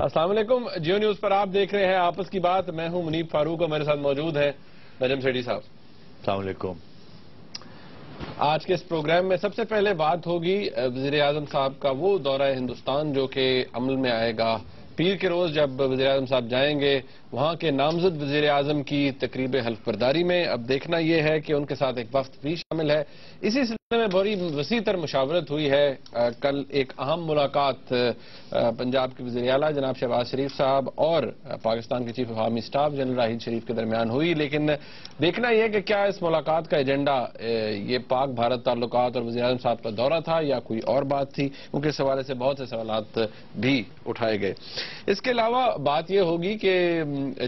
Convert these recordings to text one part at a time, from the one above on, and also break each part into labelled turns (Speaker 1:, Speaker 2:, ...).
Speaker 1: السلام علیکم، جیو نیوز پر آپ دیکھ رہے ہیں آپس کی بات. میں ہوں منیب فاروق اور میرے ساتھ موجود ہیں نجم سیٹھی صاحب.
Speaker 2: السلام علیکم.
Speaker 1: آج کے اس پروگرام میں سب سے پہلے بات ہوگی وزیر اعظم صاحب کا وہ دورہ ہندوستان جو کہ عمل میں آئے گا پیر کے روز جب وزیر اعظم صاحب جائیں گے وہاں کے نامزد وزیر اعظم کی تقریب حلف برداری میں. اب دیکھنا یہ ہے کہ ان کے ساتھ ایک وفد بھی شامل ہے. اسی سلسلے میں بڑی وسیع تر مشاورت ہوئی ہے. کل ایک اہم ملاقات پنجاب کے وزیر اعلیٰ جناب شہباز شریف صاحب اور پاکستان کے chief of army staff general Raheel Sharif کے درمیان ہوئی. لیکن دیکھنا یہ کہ کیا اس ملاقات کا ایجنڈا یہ پاک بھارت تعلقات اور وزیر اعظم صاحب کا دورہ تھا یا کوئی اور بات تھی، کیونکہ اس حوالے سے بہت سے سوالات بھی اٹھائے گئے. اس کے علاوہ بات یہ ہوگی کہ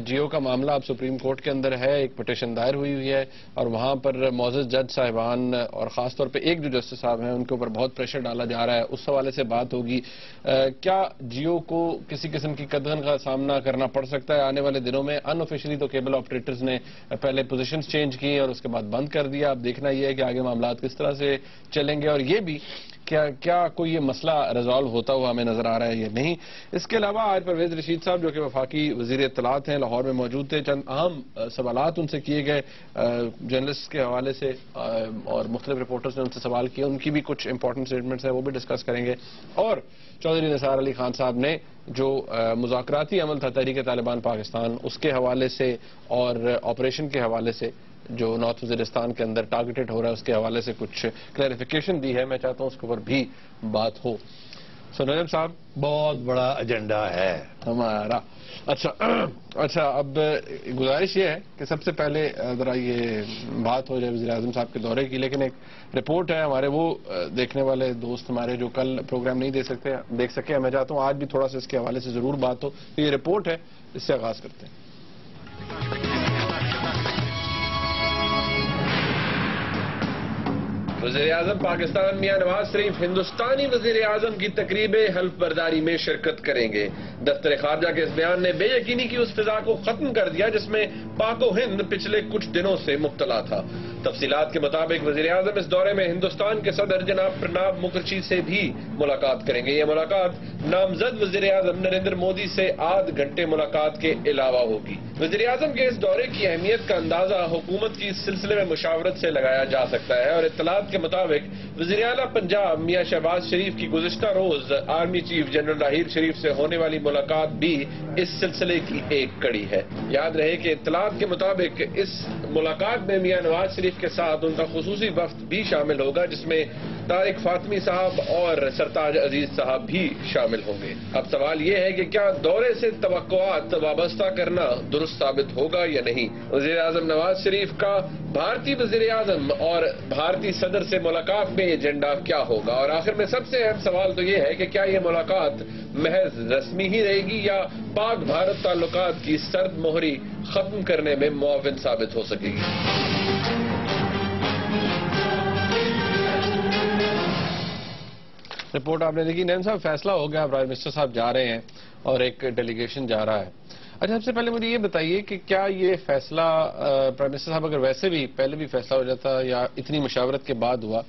Speaker 1: جیو کا معاملہ اب سپریم کورٹ کے اندر ہے. ایک پٹیشن دائر ہوئی ہے اور وہاں پر معزز جج صاحبان اور خاص طور پہ ایک جو جسٹس صاحب ہیں ان کے اوپر بہت پریشر ڈالا جا رہا ہے. اس حوالے سے بات ہوگی. کیا جیو کو کسی قسم کی قدغن کا سامنا کرنا پڑ سکتا ہے آنے والے دنوں میں؟ ان آفیشلی تو کیبل آپریٹرز نے پہلے پوزیشنز چینج کی اور اس کے بعد بند کر دیا. اب دیکھنا یہ ہے کہ آگے معاملات کس طرح سے چلیں گے اور یہ بھی کیا کوئی یہ مسئلہ ریزالو ہوتا ہوا ہمیں نظر آ رہا ہے یا نہیں. اس کے علاوہ آج پرویز رشید صاحب جو کہ وفاقی وزیر اطلاعات ہیں لاہور میں موجود تھے. چند اہم سوالات ان سے کیے گئے جرنلسٹ کے حوالے سے اور مختلف رپورٹرز نے ان سے سوال کیے. ان کی بھی کچھ امپورٹنٹ اسٹیٹمنٹس ہیں وہ بھی ڈسکس کریں گے. اور چودھری نثار علی خان صاحب نے جو مذاکراتی عمل تھا تحریک طالبان پاکستان اس کے حوالے سے اور آپریشن کے حوالے سے جو نارتھ وزیرستان کے اندر ٹارگیٹڈ ہو رہا ہے اس کے حوالے سے کچھ کلیریفیکیشن دی ہے. میں چاہتا ہوں اس کے اوپر بھی بات ہو. نجم صاحب
Speaker 2: بہت بڑا ایجنڈا ہے
Speaker 1: ہمارا. اچھا اب گزارش یہ ہے کہ سب سے پہلے ذرا یہ بات ہو جائے وزیر اعظم صاحب کے دورے کی. لیکن ایک رپورٹ ہے ہمارے وہ دیکھنے والے دوست ہمارے جو کل پروگرام نہیں دیکھ سکے. میں چاہتا ہوں آج بھی تھوڑا سا اس کے حوالے سے ضرور بات ہو. تو یہ رپورٹ ہے، اس سے آغاز کرتے ہیں. وزیر اعظم پاکستان میاں نواز شریف ہندوستانی وزیر اعظم کی تقریب حلف برداری میں شرکت کریں گے. دفتر خارجہ کے اس بیان نے بے یقینی کی اس فضا کو ختم کر دیا جس میں پاک و ہند پچھلے کچھ دنوں سے مبتلا تھا. تفصیلات کے مطابق وزیر اعظم اس دورے میں ہندوستان کے صدر جناب پرناب مکھرجی سے بھی ملاقات کریں گے. یہ ملاقات نامزد وزیر اعظم نریندر مودی سے آدھ گھنٹے ملاقات کے علاوہ ہوگی. وزیر اعظم کے اس دورے کی اہمیت کا اندازہ حکومت کی اس سلسلے میں مشاورت سے لگایا جا سکتا ہے. اور اطلاعات کے مطابق وزیر اعلیٰ پنجاب میاں شہباز شریف کی گزشتہ روز آرمی چیف جنرل راحیل شریف سے ہونے والی ملاقات بھی اس سلسلے کی ایک کڑی ہے. یاد رہے کہ اطلاعات کے مطابق اس ملاقات میں میاں نواز شریف کے ساتھ ان کا خصوصی وفد بھی شامل ہوگا جس میں طارق فاطمی صاحب اور سرتاج عزیز صاحب بھی شامل ہوں گے. اب سوال یہ ہے کہ کیا دورے سے توقعات وابستہ کرنا درست ثابت ہوگا یا نہیں. وزیر اعظم نواز شریف کا بھارتی وزیر اعظم اور بھارتی صدر سے ملاقات میں ایجنڈا کیا ہوگا. اور آخر میں سب سے اہم سوال تو یہ ہے کہ کیا یہ ملاقات محض رسمی ہی رہے گی یا پاک بھارت تعلقات کی سرد مہری ختم کرنے میں معاون ثابت ہو سکے گی. رپورٹ آپ نے دیکھی. نیم صاحب فیصلہ ہو گیا، پرائم منسٹر صاحب جا رہے ہیں اور ایک ڈیلیگیشن جا رہا ہے. اچھا سب سے پہلے مجھے یہ بتائیے کہ کیا یہ فیصلہ پرائم منسٹر صاحب اگر ویسے بھی پہلے بھی فیصلہ ہو جاتا یا اتنی مشاورت کے بعد ہوا،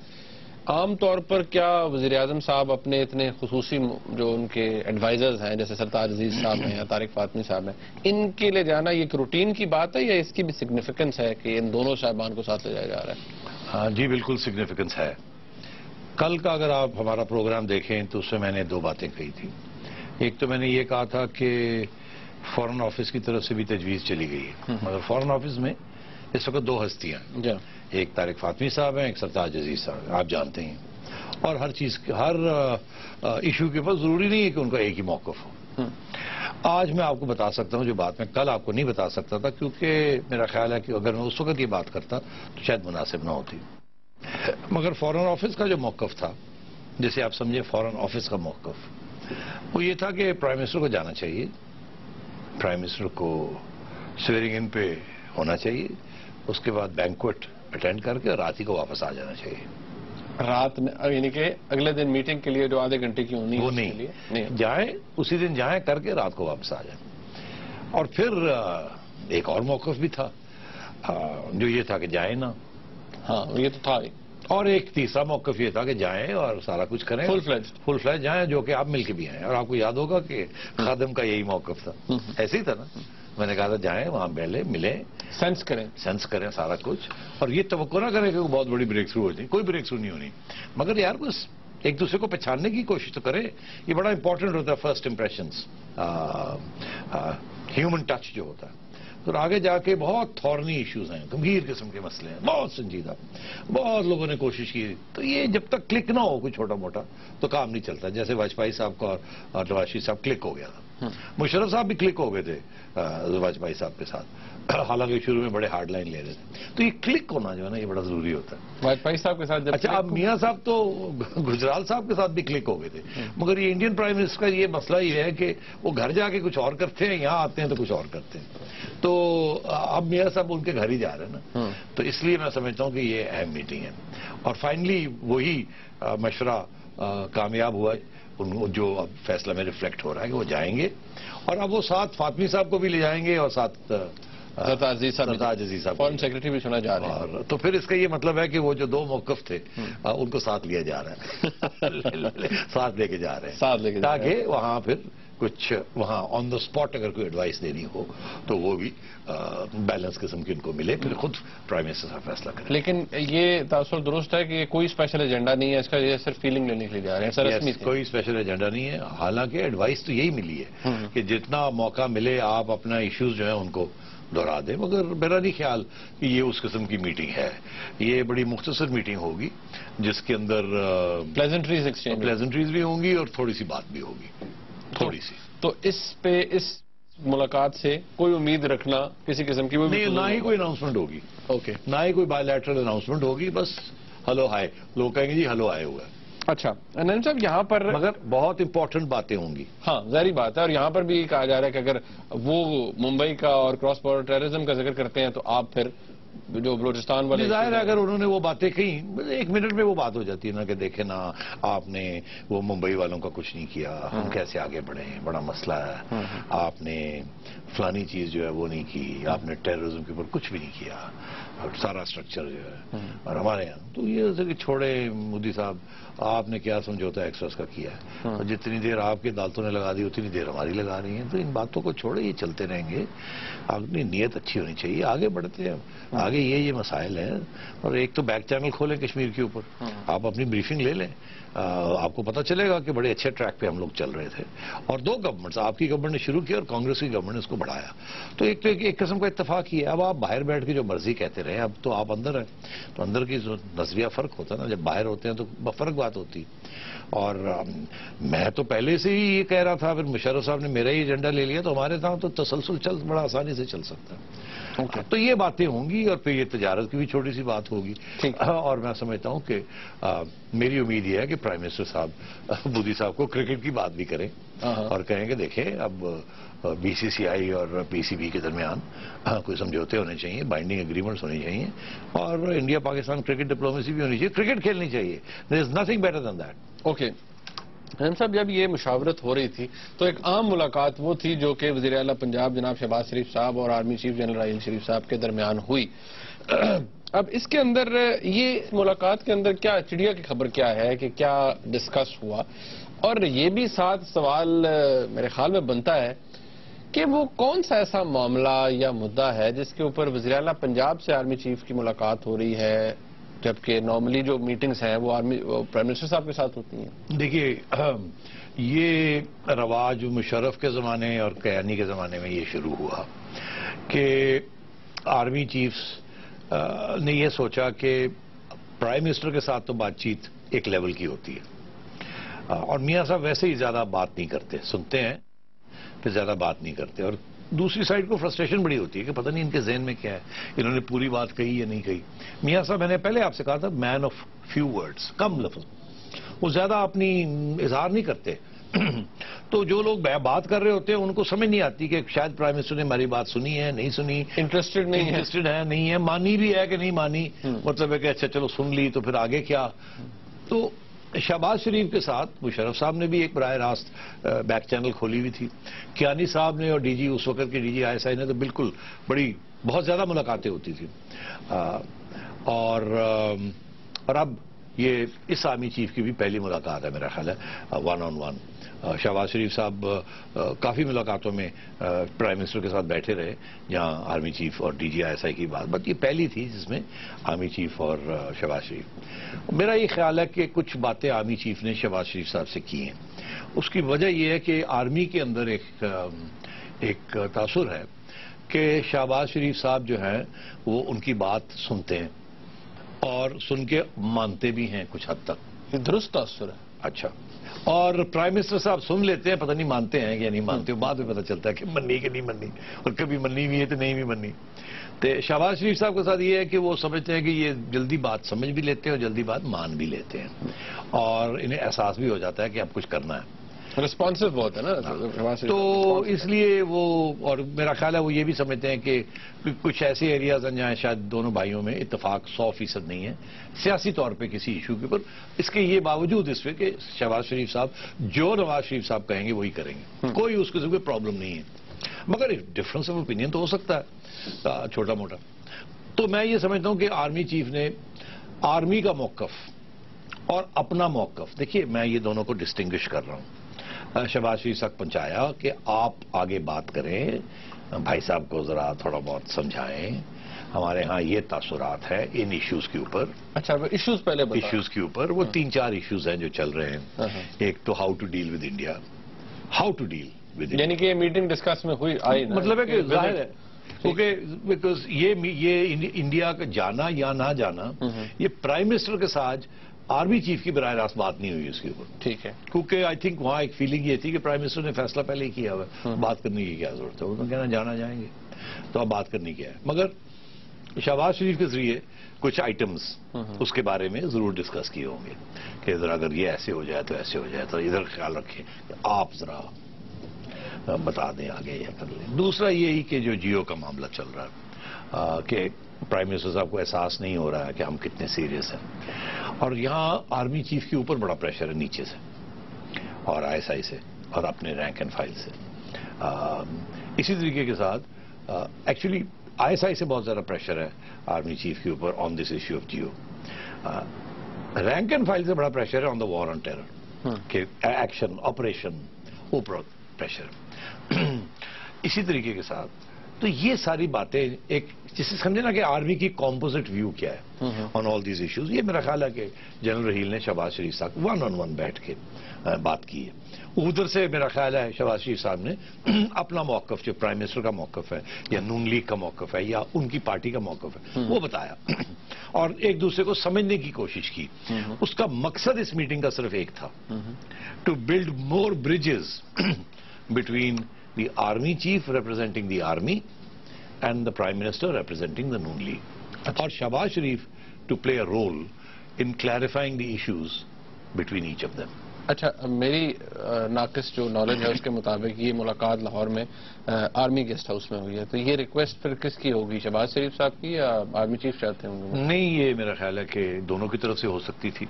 Speaker 1: عام طور پر کیا وزیر اعظم صاحب اپنے اتنے خصوصی جو ان کے ایڈوائزرز ہیں جیسے سرتاج عزیز صاحب ہیں یا طارق فاطمی صاحب ہیں ان کے لے جانا یہ ایک روٹین کی بات ہے یا اس کی بھی سگنیفیکنس ہے کہ ان دونوں صاحبان کو ساتھ لے جایا جا رہا ہے؟
Speaker 2: ہاں جی بالکل سگنیفیکنس ہے. کل کا اگر آپ ہمارا پروگرام دیکھیں تو اس میں میں نے دو باتیں کہی تھی. ایک تو میں نے یہ کہا تھا کہ فورن آفس کی طرف سے بھی تجویز چلی گئی ہے، مگر فورن آفس میں اس وقت دو ہستیاں ہیں. ایک طارق فاطمی صاحب ہیں، ایک سرتاج عزیز صاحب ہیں، آپ جانتے ہیں. اور ہر ایشو کے اوپر ضروری نہیں ہے کہ ان کا ایک ہی موقف ہو. آج میں آپ کو بتا سکتا ہوں جو بات میں کل آپ کو نہیں بتا سکتا تھا، کیونکہ میرا خیال ہے کہ اگر میں اس وقت یہ بات کرتا تو شاید مناسب نہ ہوتی. مگر فورن آفس کا جو موقف تھا، جسے آپ سمجھے فورن آفس کا موقف، وہ یہ تھا کہ پرائم منسٹر کو جانا چاہیے، پرائم منسٹر کو سویرنگ ان پہ ہونا چاہیے، اس کے بعد بینکوٹ اٹینڈ کر کے رات ہی کو واپس آ جانا چاہیے.
Speaker 1: رات میں یعنی کہ اگلے دن میٹنگ کے لیے جو آدھے گھنٹے کی ہونی
Speaker 2: وہ نہیں جائیں، اسی دن جائیں کر کے رات کو واپس آ جائیں. اور پھر ایک اور موقف بھی تھا جو یہ تھا کہ جائیں نا.
Speaker 1: ہاں یہ تو تھا.
Speaker 2: اور ایک تیسرا موقف یہ تھا کہ جائیں اور سارا کچھ کریں، فل فلیج جائیں، جو کہ آپ مل کے بھی آئیں. اور آپ کو یاد ہوگا کہ خادم کا یہی موقف تھا، ایسے ہی تھا نا. میں نے کہا تھا جائیں وہاں ملیں، سینس کریں سارا کچھ، اور یہ توقع نہ کریں کہ وہ بہت بڑی بریک تھرو ہو جائے. کوئی بریک تھرو نہیں ہونی، مگر یار بس ایک دوسرے کو پہچاننے کی کوشش تو کرے. یہ بڑا امپورٹنٹ ہوتا ہے، فرسٹ امپریشنز، ہیومن ٹچ جو ہوتا ہے. تو آگے جا کے بہت تھورنی ایشوز ہیں، گمبھیر قسم کے مسئلے ہیں، بہت سنجیدہ، بہت لوگوں نے کوشش کی. تو یہ جب تک کلک نہ ہو کوئی چھوٹا موٹا تو کام نہیں چلتا. جیسے واجپئی صاحب کا اور نواز شریف صاحب کلک ہو گیا تھا، مشرف صاحب بھی کلک ہو گئے تھے واجپئی صاحب کے ساتھ، حالانکہ شروع میں بڑے ہارڈ لائن لے رہے تھے. تو یہ کلک ہونا جو ہے نا یہ بڑا ضروری ہوتا ہے.
Speaker 1: واجپئی صاحب کے ساتھ
Speaker 2: اچھا اب میاں صاحب تو گجرال صاحب کے ساتھ بھی کلک ہو گئے تھے، مگر یہ انڈین پرائم منسٹر کا یہ مسئلہ یہ ہے کہ وہ گھر جا کے کچھ اور کرتے ہیں، یہاں آتے ہیں تو کچھ اور کرتے ہیں. تو اب میاں صاحب ان کے گھر ہی جا رہے ہیں نا، تو اس لیے میں سمجھتا ہوں کہ یہ اہم میٹنگ ہے. اور فائنلی وہی مشورہ کامیاب ہوا جو اب فیصلہ میں ریفلیکٹ ہو رہا ہے کہ وہ جائیں گے، اور اب وہ ساتھ فاطمی صاحب کو بھی لے جائیں گے اور ساتھ
Speaker 1: سرتاج عزیز صاحب فورن سیکرٹری بھی چنا جا رہے ہیں.
Speaker 2: اور تو پھر اس کا یہ مطلب ہے کہ وہ جو دو موقف تھے ان کو ساتھ لیا جا رہا ہے، ساتھ لے کے جا رہے ہیں، تاکہ وہاں پھر کچھ وہاں آن دا اسپاٹ اگر کوئی ایڈوائس دینی ہو تو وہ بھی بیلنس قسم کی ان کو ملے، پھر خود پرائم منسٹر صاحب فیصلہ کریں.
Speaker 1: لیکن یہ تاثر درست ہے کہ کوئی اسپیشل ایجنڈا نہیں ہے اس کا، یہ صرف فیلنگ لینے کے لیے جا رہے ہیں.
Speaker 2: کوئی اسپیشل ایجنڈا نہیں ہے، حالانکہ ایڈوائس تو یہی ملی ہے کہ جتنا موقع ملے آپ اپنا ایشوز جو ہیں ان کو دہرا دیں. مگر میرا نہیں خیال کہ یہ اس قسم کی میٹنگ ہے. یہ بڑی مختصر میٹنگ ہوگی جس کے اندر پلیزنٹریز بھی ہوں گی اور تھوڑی سی بات بھی ہوگی، تھوڑی سی.
Speaker 1: تو اس ملاقات سے کوئی امید رکھنا کسی قسم کی
Speaker 2: نہیں، نہ ہی کوئی اناؤنسمنٹ ہوگی، نہ ہی کوئی بائی لیٹرل اناؤنسمنٹ ہوگی. بس ہلو ہائے، لوگ کہیں گے جی ہلو ہائے ہوا ہے.
Speaker 1: اچھا نعیم صاحب یہاں پر
Speaker 2: مگر بہت امپورٹنٹ باتیں ہوں گی.
Speaker 1: ہاں ظاہری بات ہے، اور یہاں پر بھی کہا جا رہا ہے کہ اگر وہ ممبئی کا اور کراس بارڈر ٹیررزم کا ذکر کرتے ہیں تو آپ پھر جو بلوچستان والے
Speaker 2: ظاہر ہے اگر انہوں نے وہ باتیں کہیں، ایک منٹ میں وہ بات ہو جاتی ہے نا کہ دیکھیں نا آپ نے وہ ممبئی والوں کا کچھ نہیں کیا، ہم کیسے آگے بڑھے ہیں، بڑا مسئلہ ہے، آپ نے فلانی چیز جو ہے وہ نہیں کی، آپ نے ٹیررزم کے اوپر کچھ بھی نہیں کیا، اور سارا اسٹرکچر جو ہے اور ہمارے یہاں تو یہ کہ چھوڑے مودی صاحب آپ نے کیا سمجھوتا ایکسپریس کا کیا ہے، اور جتنی دیر آپ کی عدالتوں نے لگا دی اتنی دیر ہماری لگا رہی ہیں. تو ان باتوں کو چھوڑے، یہ چلتے رہیں گے. اپنی نیت اچھی ہونی چاہیے، آگے بڑھتے ہیں آگے. یہ مسائل ہیں. اور ایک تو بیک چینل کھولیں کشمیر کے اوپر، آپ اپنی بریفنگ لے لیں، آپ کو پتہ چلے گا کہ بڑے اچھے ٹریک پہ ہم لوگ چل رہے تھے. اور دو گورنمنٹس، آپ کی گورنمنٹ نے شروع کیا اور کانگریس کی گورنمنٹ نے اس کو بڑھایا. تو ایک قسم کا اتفاق ہی ہے. اب آپ باہر بیٹھ کے جو مرضی کہتے رہے، اب تو آپ اندر ہیں تو اندر کی جو نظریہ فرق ہوتا ہے نا، جب باہر ہوتے ہیں تو فرق بات ہوتی. اور میں تو پہلے سے ہی یہ کہہ رہا تھا، پھر مشرف صاحب نے میرا ہی ایجنڈا لے لیا، تو ہمارے تھا تو تسلسل بڑا آسانی سے چل سکتا ہے. تو یہ باتیں ہوں گی، اور پھر یہ تجارت کی بھی چھوٹی سی بات ہوگی. اور میں سمجھتا ہوں کہ میری امید یہ ہے کہ پرائم منسٹر صاحب مودی صاحب کو کرکٹ کی بات بھی کریں اور کہیں کہ دیکھیں اب بی سی سی آئی اور پی سی بی کے درمیان کوئی سمجھوتے ہونے چاہیے، بائنڈنگ ایگریمنٹس ہونی چاہیے، اور انڈیا پاکستان کرکٹ ڈپلومیسی بھی ہونی چاہیے. کرکٹ کھیلنی چاہیے. There is nothing better than that.
Speaker 1: Okay Naeem صاحب، جب یہ مشاورت ہو رہی تھی تو ایک عام ملاقات وہ تھی جو کہ وزیر اعلیٰ پنجاب جناب شہباز شریف صاحب اور آرمی چیف جنرل راحیل شریف صاحب کے درمیان ہوئی. اب اس کے اندر یہ ملاقات کے اندر کیا چڑیا کی خبر کیا ہے کہ کیا ڈسکس ہوا؟ اور یہ بھی ساتھ سوال میرے خیال میں بنتا ہے کہ وہ کون سا ایسا معاملہ یا مدعا ہے جس کے اوپر وزیر اعلیٰ پنجاب سے آرمی چیف کی ملاقات ہو رہی ہے، جبکہ نارملی جو میٹنگز ہیں وہ پرائم منسٹر صاحب کے ساتھ ہوتی ہیں؟
Speaker 2: دیکھیے یہ رواج مشرف کے زمانے اور کیانی کے زمانے میں یہ شروع ہوا کہ آرمی چیفز نے یہ سوچا کہ پرائم منسٹر کے ساتھ تو بات چیت ایک لیول کی ہوتی ہے، اور میاں صاحب ویسے ہی زیادہ بات نہیں کرتے، سنتے ہیں پھر زیادہ بات نہیں کرتے. اور دوسری سائڈ کو فرسٹریشن بڑی ہوتی ہے کہ پتہ نہیں ان کے ذہن میں کیا ہے، انہوں نے پوری بات کہی یا نہیں کہی. میاں صاحب میں نے پہلے آپ سے کہا تھا مین آف فیو ورڈز، کم لفظ، وہ زیادہ اپنی اظہار نہیں کرتے. تو جو لوگ بات کر رہے ہوتے ہیں ان کو سمجھ نہیں آتی کہ شاید پرائم منسٹر نے ہماری بات سنی ہے نہیں سنی،
Speaker 1: انٹرسٹڈ
Speaker 2: ہے نہیں ہے، مانی بھی ہے کہ نہیں مانی. مطلب ہے کہ اچھا چلو سن لی تو پھر آگے کیا. تو شہباز شریف کے ساتھ مشرف صاحب نے بھی ایک براہ راست بیک چینل کھولی ہوئی تھی. کیانی صاحب نے اور ڈی جی اس وقت کے ڈی جی آئی ایس آئی نے تو بالکل بہت زیادہ ملاقاتیں ہوتی تھیں. اور اور اب یہ اس آرمی چیف کی بھی پہلی ملاقات ہے میرا خیال ہے ون آن ون. شہباز شریف صاحب کافی ملاقاتوں میں پرائم منسٹر کے ساتھ بیٹھے رہے جہاں آرمی چیف اور D G I S I کی بات، بٹ یہ پہلی تھی جس میں آرمی چیف اور شہباز شریف. میرا یہ خیال ہے کہ کچھ باتیں آرمی چیف نے شہباز شریف صاحب سے کی ہیں. اس کی وجہ یہ ہے کہ آرمی کے اندر ایک تاثر ہے کہ شہباز شریف صاحب جو ہیں وہ ان کی بات سنتے ہیں اور سن کے مانتے بھی ہیں کچھ حد تک.
Speaker 1: یہ درست تاثر ہے.
Speaker 2: اچھا. اور پرائم منسٹر صاحب سن لیتے ہیں، پتہ نہیں مانتے ہیں یا نہیں مانتے، بعد میں پتہ چلتا ہے کہ مننی کہ نہیں مننی، اور کبھی مننی بھی ہے تو نہیں بھی مننی. تو شہباز شریف صاحب کے ساتھ یہ ہے کہ وہ سمجھتے ہیں کہ یہ جلدی بات سمجھ بھی لیتے ہیں اور جلدی بات مان بھی لیتے ہیں، اور انہیں احساس بھی ہو جاتا ہے کہ اب کچھ کرنا ہے.
Speaker 1: رسپانسو بہت ہے نا.
Speaker 2: تو اس لیے وہ، اور میرا خیال ہے وہ یہ بھی سمجھتے ہیں کہ کچھ ایسے ایریاز ہیں جہاں شاید دونوں بھائیوں میں اتفاق 100% نہیں ہے سیاسی طور پہ کسی ایشو کے اوپر. اس کے یہ باوجود اس پہ کہ شہباز شریف صاحب جو نواز شریف صاحب کہیں گے وہی کریں گے، کوئی اس قسم کی پرابلم نہیں ہے. مگر ایک ڈفرنس آف اوپینین تو ہو سکتا ہے چھوٹا موٹا. تو میں یہ سمجھتا ہوں کہ آرمی چیف نے آرمی کا موقف اور اپنا موقف، دیکھیے میں یہ دونوں کو ڈسٹنگوش کر رہا ہوں. شہباز شریف تک پہنچایا کہ آپ آگے بات کریں، بھائی صاحب کو ذرا تھوڑا بہت سمجھائیں، ہمارے ہاں یہ تاثرات ہیں ان ایشوز کے اوپر.
Speaker 1: اچھا ایشوز پہلے
Speaker 2: ایشوز کے اوپر وہ 3-4 ایشوز ہیں جو چل رہے ہیں. ایک تو how to deal with India, how to deal with,
Speaker 1: یعنی کہ یہ میٹنگ ڈسکس میں ہوئی آئی،
Speaker 2: مطلب ہے کہ ظاہر ہے کیونکہ بیکاز یہ انڈیا کا جانا یا نہ جانا، یہ پرائم منسٹر کے ساتھ آرمی چیف کی براہ راست بات نہیں ہوئی اس کے اوپر.
Speaker 1: ٹھیک ہے.
Speaker 2: کیونکہ آئی تھنک وہاں ایک فیلنگ یہ تھی کہ پرائم منسٹر نے فیصلہ پہلے ہی کیا ہوا ہے، بات کرنے کی کیا ضرورت ہے، انہوں نے کہنا جانا جائیں گے تو اب بات کرنی کیا ہے. مگر شہباز شریف کے ذریعے کچھ آئٹمز اس کے بارے میں ضرور ڈسکس کیے ہوں گے کہ ذرا اگر یہ ایسے ہو جائے تو ایسے ہو جائے تو ادھر خیال رکھیں کہ آپ ذرا بتا دیں آگے یا کر لیں. دوسرا یہی کہ جو جیو کا معاملہ چل رہا ہے کہ پرائم منسٹر صاحب کو احساس نہیں ہو رہا ہے کہ ہم کتنے سیریس ہیں، اور یہاں آرمی چیف کے اوپر بڑا پریشر ہے نیچے سے اور آئی ایس آئی سے اور اپنے رینک اینڈ فائل سے. اسی طریقے کے ساتھ ایکچولی آئی ایس آئی سے بہت زیادہ پریشر ہے آرمی چیف کے اوپر on this issue of Geo. Rank and file سے بڑا پریشر ہے on the war on terror کہ ایکشن آپریشن اوپر پریشر. اسی طریقے کے ساتھ تو یہ ساری باتیں ایک جسے سمجھے نا کہ آرمی کی کمپوزٹ ویو کیا ہے آن آل دیز ایشوز. یہ میرا خیال ہے کہ جنرل رحیل نے شہباز شریف صاحب ون آن ون بیٹھ کے بات کی ہے. ادھر سے میرا خیال ہے شہباز شریف صاحب نے اپنا موقف جو پرائم منسٹر کا موقف ہے یا نون لیگ کا موقف ہے یا ان کی پارٹی کا موقف ہے وہ بتایا اور ایک دوسرے کو سمجھنے کی کوشش کی. اس کا مقصد اس میٹنگ کا صرف ایک تھا، to build more bridges between the army chief representing the army and the prime minister representing the Noon League. اور شہباز شریف to play a role in clarifying the issues between each of them.
Speaker 1: اچھا میری ناقص جو knowledge ہے اس کے مطابق یہ ملاقات لاہور میں آرمی گیسٹ ہاؤس میں ہوئی ہے، تو یہ ریکویسٹ پھر کس کی ہوگی، شہباز شریف صاحب کی یا آرمی چیف چاہتے ہوں گے؟
Speaker 2: نہیں، یہ میرا خیال ہے کہ دونوں کی طرف سے ہو سکتی تھی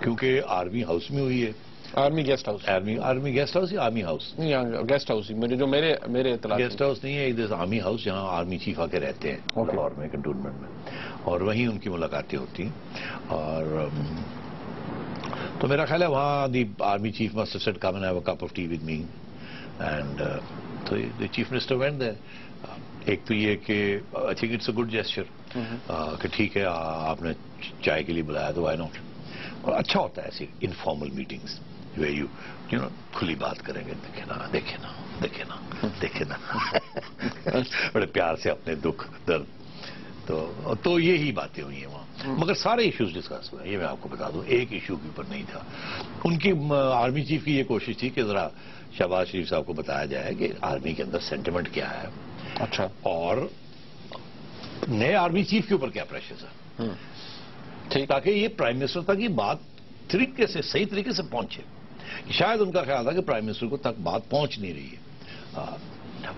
Speaker 2: کیونکہ آرمی ہاؤس میں ہوئی ہے.
Speaker 1: Army guest house,
Speaker 2: army guest house یا آرمی ہاؤس؟
Speaker 1: نہیں گیسٹ ہاؤس ہی جو میرے اطلاع.
Speaker 2: گیسٹ ہاؤس نہیں ہے، ادھر آرمی ہاؤس جہاں آرمی چیف آ کے رہتے ہیں لاہور میں کنٹونمنٹ میں، اور وہیں ان کی ملاقاتیں ہوتی ہیں. اور تو میرا خیال ہے وہاں the army chief must have said come and have a cup of tea with me and تو the chief minister went there. ایک تو یہ کہ I think it's a good gesture کہ ٹھیک ہے آپ نے چائے کے لیے بلایا تو وائی ناٹ. اور اچھا ہوتا ہے ایسی انفارمل میٹنگز جو یو نو کھلی بات کریں گے، دیکھیں نا بڑے پیار سے اپنے دکھ درد. تو یہی باتیں ہوئی ہیں وہاں، مگر سارے ایشوز ڈسکس ہوئے ہیں. یہ میں آپ کو بتا دوں ایک ایشو کے اوپر نہیں تھا. ان کی آرمی چیف کی یہ کوشش تھی کہ ذرا شہباز شریف صاحب کو بتایا جائے کہ آرمی کے اندر سینٹیمنٹ کیا ہے،
Speaker 1: اچھا، اور
Speaker 2: نئے آرمی چیف کے اوپر کیا پریشر ہے، تاکہ یہ پرائم منسٹر تک یہ بات طریقے سے صحیح طریقے سے پہنچے. شاید ان کا خیال تھا کہ پرائم منسٹر کو تک بات پہنچ نہیں رہی ہے.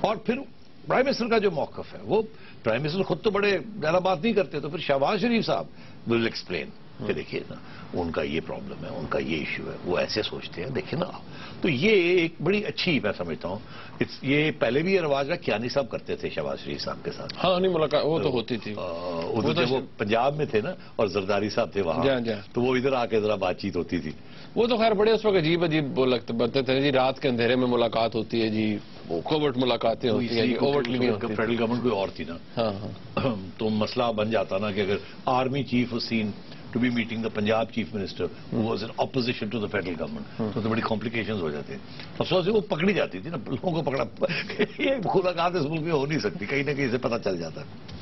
Speaker 2: اور پھر پرائم منسٹر کا جو موقف ہے وہ پرائم منسٹر خود تو بڑے زیادہ بات نہیں کرتے، تو پھر شہباز شریف صاحب ول ایکسپلین کہ دیکھیے نا ان کا یہ پرابلم ہے, ان کا یہ ایشو ہے, وہ ایسے سوچتے ہیں, دیکھیں نا. تو یہ ایک بڑی اچھی میں سمجھتا ہوں, یہ پہلے بھی یہ رواج رہا, کیانی صاحب کرتے تھے شہباز شریف صاحب کے ساتھ.
Speaker 1: ہاں نہیں ملاقات وہ تو ہوتی تھی.
Speaker 2: جب وہ پنجاب میں تھے نا اور زرداری صاحب تھے وہاں, تو وہ ادھر آ کے ذرا بات چیت ہوتی تھی.
Speaker 1: وہ تو خیر بڑے اس وقت عجیب وہ لگتے تھے جی, رات کے اندھیرے میں ملاقات ہوتی ہے جی, کوورٹ ملاقاتیں ہوتی ہیں, اوورٹلی نہیں ہوتی.
Speaker 2: فیڈرل گورنمنٹ کوئی اور تھی نا, تو مسئلہ بن جاتا نا کہ اگر army chief was seen to be meeting the Punjab chief minister was in opposition to the federal government, تو بڑی کمپلیکیشنز ہو جاتے ہیں. افسوس وہ پکڑی جاتی تھی نا, لوگوں کو پکڑا, یہ ملاقات اس ملک میں ہو نہیں سکتی, کہیں نہ کہیں سے پتہ چل جاتا ہے.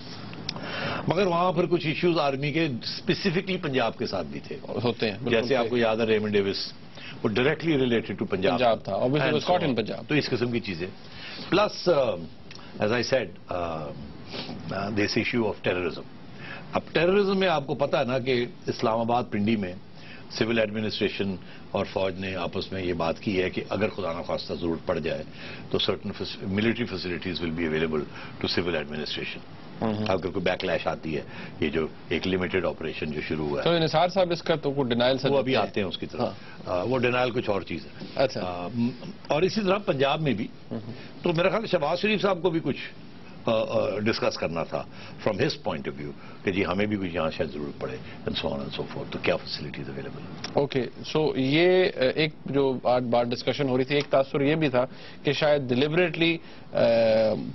Speaker 2: مگر وہاں پر کچھ ایشوز آرمی کے اسپیسیفکلی پنجاب کے ساتھ بھی تھے,
Speaker 1: ہوتے ہیں.
Speaker 2: جیسے آپ کو یاد ہے ریمنڈ ڈیوس, وہ ڈائریکٹلی ریلیٹڈ ٹو پنجاب
Speaker 1: تھا, پنجاب.
Speaker 2: تو اس قسم کی چیزیں, plus as I said this issue of terrorism. اب ٹیررزم میں آپ کو پتا ہے نا کہ اسلام آباد پنڈی میں سول ایڈمنسٹریشن اور فوج نے آپس میں یہ بات کی ہے کہ اگر خدا نخواستہ ضرورت پڑ جائے تو certain military facilities will be available to civil administration. اگر کوئی بیک لیش آتی ہے, یہ جو ایک لمیٹڈ آپریشن جو شروع ہوا ہے,
Speaker 1: تو نثار صاحب اس کا تو کوئی ڈینائل
Speaker 2: وہ ابھی آتے ہیں اس کی طرف, وہ ڈینائل کچھ اور چیز ہے.
Speaker 1: اچھا.
Speaker 2: اور اسی طرح پنجاب میں بھی, تو میرا خیال شہباز شریف صاحب کو بھی کچھ ڈسکس کرنا تھا from his point of view کہ جی ہمیں بھی کچھ یہاں شاید ضرورت پڑے, and so on and so forth, تو کیا فیسلٹیز اویلیبل.
Speaker 1: اوکے, سو یہ ایک جو آج بات ڈسکشن ہو رہی تھی, ایک تاثر یہ بھی تھا کہ شاید ڈیلیبریٹلی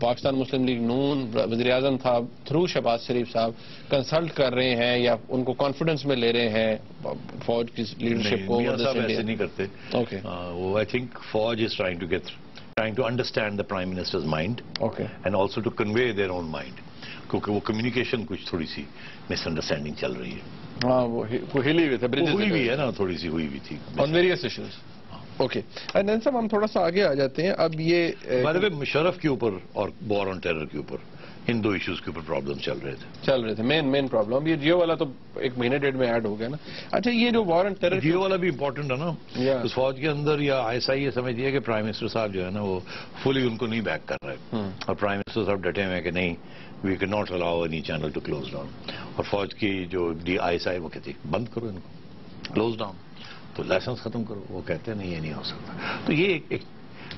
Speaker 1: پاکستان مسلم لیگ نون وزیر اعظم صاحب تھرو شہباز شریف صاحب کنسلٹ کر رہے ہیں یا ان کو کانفیڈنس میں لے رہے ہیں فوج کی لیڈرشپ کو.
Speaker 2: ایسے نہیں کرتے.
Speaker 1: اوکے,
Speaker 2: وہ آئی تھنک فوج از trying to understand the Prime Minister's mind, and also to convey their own mind, کیونکہ وہ کمیونیکیشن کچھ تھوڑی سی مس انڈرسٹینڈنگ چل رہی ہے.
Speaker 1: ہاں وہ ہلی ہوئی تھی,
Speaker 2: ہوئی بھی ہے نا, تھوڑی سی ہوئی بھی تھی
Speaker 1: on various issues. Okay, and صاحب ہم تھوڑا سا آگے آ جاتے ہیں. اب یہ
Speaker 2: مشرف کے اوپر اور وار آن ٹیرر کے اوپر, ان دو ایشوز کے اوپر پرابلم چل رہے تھے.
Speaker 1: مین پرابلم یہ جیو والا تو ایک مہینے ڈیڑھ میں ایڈ ہو گیا نا. اچھا, یہ جو وار اینڈ ٹیرر,
Speaker 2: جیو والا بھی امپورٹنٹ ہے نا. اس فوج کے اندر یا ایسا یہ سمجھیے کہ پرائم منسٹر صاحب جو ہے نا وہ فلی ان کو نہیں بیک کر رہے, اور پرائم منسٹر صاحب ڈٹے ہوئے کہ نہیں, we can not allow any channel to close down. اور فوج کی جو DISI وہ کہتی ہے بند کرو ان کو, کلوز ڈاؤن, تو لائسنس ختم کرو. وہ کہتے ہیں نہیں یہ نہیں ہو سکتا. تو یہ ایک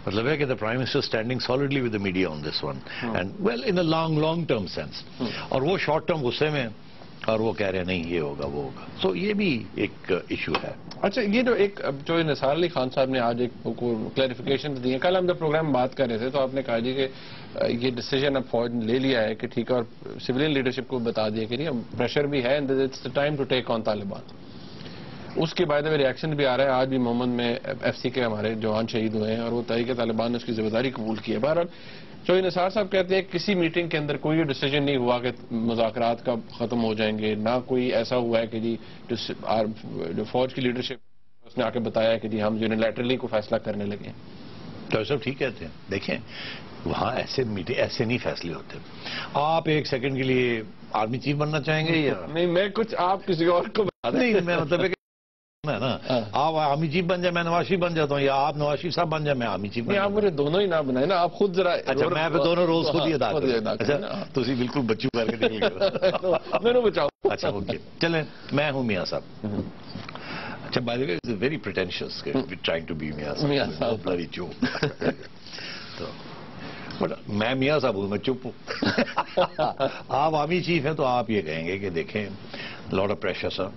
Speaker 2: مطلب ہے کہ the prime minister standing solidly with the media on this one, and well in a long term sense, اور وہ شارٹ ٹرم غصے میں, اور وہ کہہ رہے ہیں نہیں یہ ہوگا وہ ہوگا. سو یہ بھی ایک ایشو ہے.
Speaker 1: اچھا, یہ جو نثار علی خان صاحب نے آج ایک کلیریفیکیشن دی ہے, کل ہم جب پروگرام میں بات کر رہے تھے تو آپ نے کہا جی کہ یہ ڈیسیجن اب فوج نے لے لیا ہے کہ ٹھیک ہے, اور سویلین لیڈرشپ کو بتا دیا کہ پریشر بھی ہے, and it's time to take on Taliban. اس کے بعد میں ریاکشن بھی آ رہا ہے. آج بھی محمد میں FC کے ہمارے جوان شہید ہوئے ہیں, اور وہ تحریک طالبان نے اس کی ذمہ داری قبول کی ہے. بہرحال چوہی نثار صاحب کہتے ہیں کسی میٹنگ کے اندر کوئی ڈیسیجن نہیں ہوا کہ مذاکرات کا ختم ہو جائیں گے, نہ کوئی ایسا ہوا ہے کہ جی جو فوج کی لیڈرشپ اس نے آ کے بتایا ہے کہ جی ہم یونیلیٹرلی کو فیصلہ کرنے لگے.
Speaker 2: تو سب ٹھیک کہتے ہیں. دیکھیں وہاں ایسے میٹنگ ایسے نہیں فیصلے ہوتے. آپ ایک سیکنڈ کے لیے آرمی چیف بننا چاہیں گے یا
Speaker 1: نہیں, میں کچھ آپ کسی اور کو بتا دیں.
Speaker 2: نہیں, میں مطلب ہے نا, آپ آرمی چیف بن جائے میں نواز شریف بن جاتا ہوں, یا آپ نواز شریف صاحب بن جائے میں آرمی چیف.
Speaker 1: نہیں, آپ مجھے دونوں ہی نہ بنائے نا, آپ خود ذرا.
Speaker 2: اچھا, میں دونوں رولز خود ہی ادا کروں. اچھا, تو اسی بالکل بچوں کر کے نکل گئے.
Speaker 1: میں نے بچاؤ.
Speaker 2: اچھا اوکے, چلیں میں ہوں میاں صاحب. اچھا, by the way it's very pretentious trying to be میاں صاحب, بلڈی جوک. تو میں میاں صاحب ہوں, میں چپ ہوں. آپ آرمی چیف ہیں تو آپ یہ کہیں گے کہ دیکھیں lot of pressure sir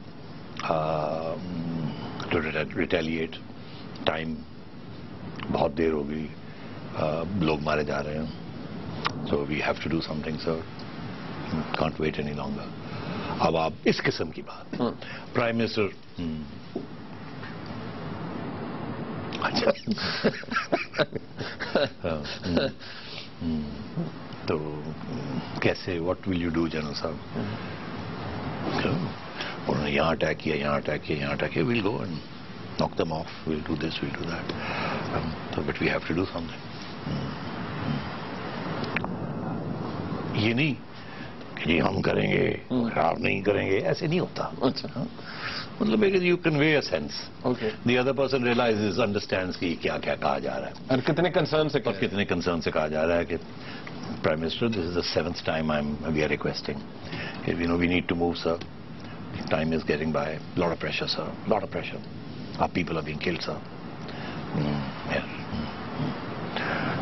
Speaker 2: to retaliate, time بہت دیر ہو گئی, لوگ مارے جا رہے ہیں, so we have to do something sir, can't wait any longer. اب آپ اس قسم کی بات پرائم منسٹر اچھا تو کیسے what will you do general صاحب, انہوں نے یہاں اٹیک کیا, یہاں اٹیک کیا, یہاں اٹیک کیا, we'll go and knock them off, we'll do this, we'll do that. But we have to do something. یہ نہیں کہ جی ہم کریں گے آپ نہیں کریں گے, ایسے نہیں ہوتا. مطلب you convey a sense, the other person realises, understands کہ کیا کیا کہا جا رہا ہے,
Speaker 1: اور کتنے کنسرن
Speaker 2: سے کہا جا رہا ہے کہ Prime Minister, this is the 7th time we are requesting. We know we need to move, sir. time is getting by. Lot of pressure, sir. Lot of pressure. Our people are being killed, sir. Yeah.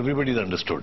Speaker 2: Everybody understood.